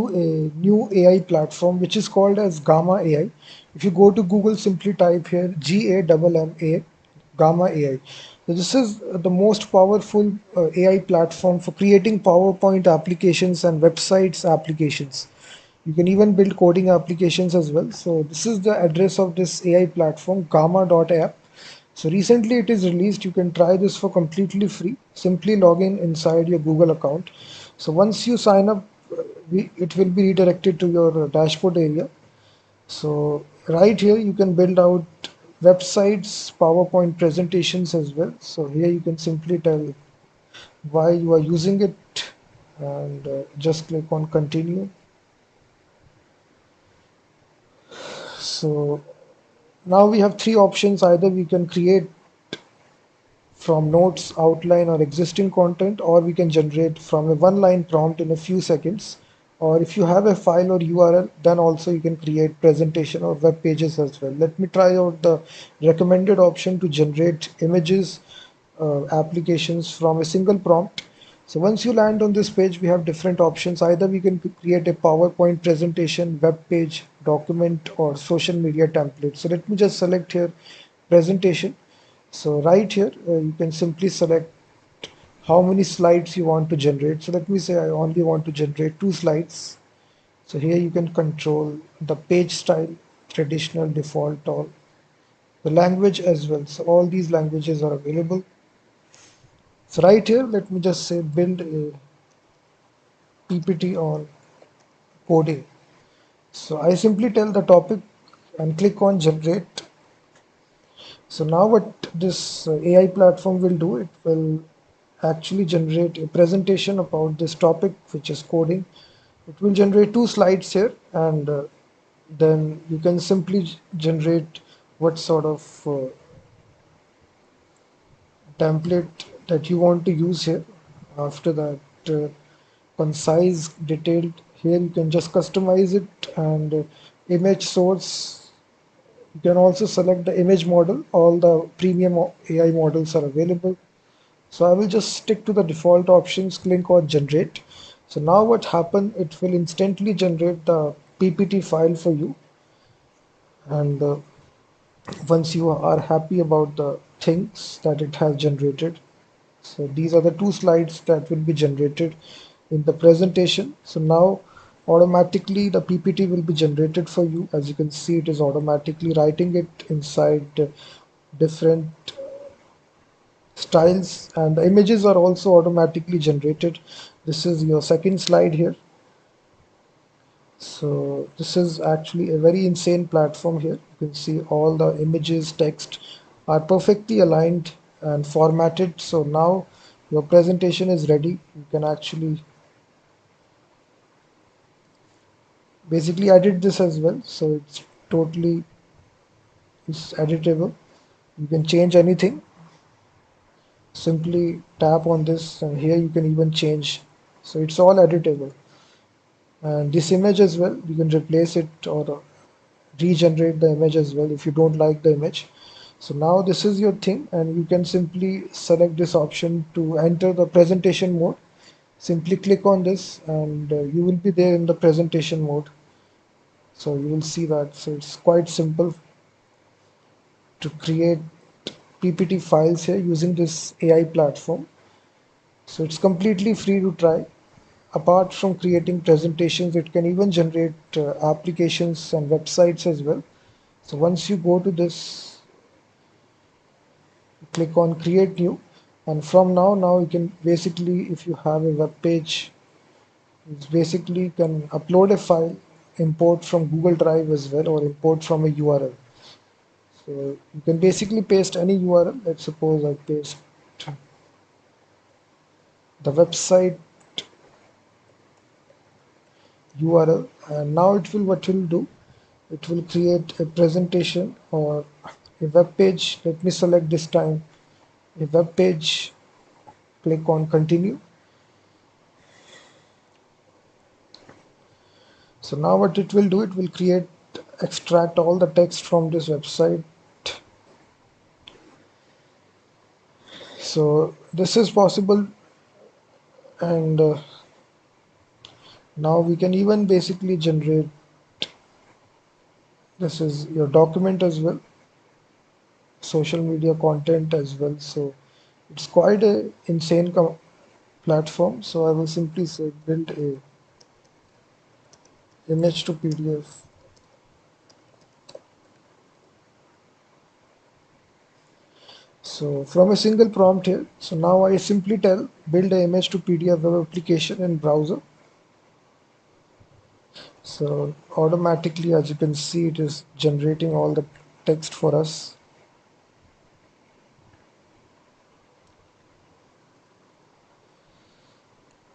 a new AI platform which is called as Gamma AI. If you go to Google, simply type here GAMMA, Gamma AI. So this is the most powerful AI platform for creating PowerPoint applications and websites applications. You can even build coding applications as well. So this is the address of this AI platform, gamma.app. So recently it is released. You can try this for completely free. Simply log in inside your Google account. So once you sign up, it will be redirected to your dashboard area. So right here you can build out websites, PowerPoint presentations as well. So here you can simply tell why you are using it and just click on continue. So now we have three options. Either we can create from notes, outline, or existing content, or we can generate from a one-line prompt in a few seconds. Or if you have a file or URL, then also you can create presentation or web pages as well. Let me try out the recommended option to generate images, applications from a single prompt. So once you land on this page, we have different options. Either we can create a PowerPoint presentation, web page, document, or social media template. So let me just select here presentation. So right here, you can simply select how many slides you want to generate. So let me say I only want to generate 2 slides. So here you can control the page style, traditional, default, all the language as well. So all these languages are available. So right here, let me just say build a PPT on coding. So I simply tell the topic and click on generate. So now what this AI platform will do, it will actually generate a presentation about this topic, which is coding. It will generate 2 slides here, and then you can simply generate what sort of template that you want to use here. After that, concise, detailed, here you can just customize it, and image source. You can also select the image model. All the premium AI models are available. So I will just stick to the default options, click on generate. So now what happened, it will instantly generate the PPT file for you. And once you are happy about the things that it has generated, so these are the 2 slides that will be generated in the presentation. So now automatically the PPT will be generated for you. As you can see, it is automatically writing it inside different styles, and the images are also automatically generated. This is your second slide here. So this is actually a very insane platform here. You can see all the images, text are perfectly aligned and formatted. So now your presentation is ready. You can actually basically edit this as well. So it's editable. You can change anything. Simply tap on this, and here you can even change. So it's all editable. And this image as well, you can replace it or regenerate the image as well if you don't like the image. So now this is your thing, and you can simply select this option to enter the presentation mode. Simply click on this, and you will be there in the presentation mode. So you will see that. So it's quite simple to create PPT files here using this AI platform. So it's completely free to try. Apart from creating presentations, it can even generate applications and websites as well. So once you go to this, click on create new, and from now you can basically, if you have a web page, it's basically can upload a file, import from Google Drive as well, or import from a URL. So you can basically paste any URL. Let's suppose I paste the website URL, and now it will, what will do, it will create a presentation or a web page. Let me select this time a web page, click on continue. So now what it will do, it will extract all the text from this website. So this is possible, and Now we can even basically generate, this is your document as well, social media content as well. So it's quite a insane platform. So I will simply say build a image to PDF. So from a single prompt here, so now I simply tell build a image to PDF web application in browser. So automatically, as you can see, it is generating all the text for us.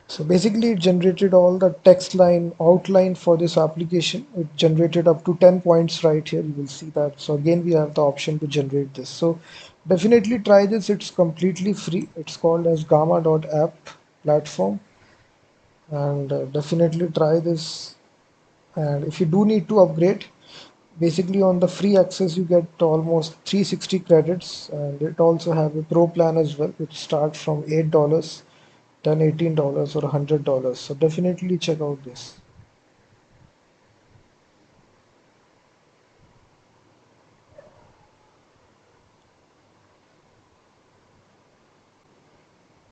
So basically it generated all the text line outline for this application. It generated up to 10 points right here. You will see that. So again, we have the option to generate this. So definitely try this. It's completely free. It's called as gamma.app platform, and definitely try this. And if you do need to upgrade, basically on the free access you get almost 360 credits, and it also have a pro plan as well, which starts from $8, then $18 or $100. So definitely check out this.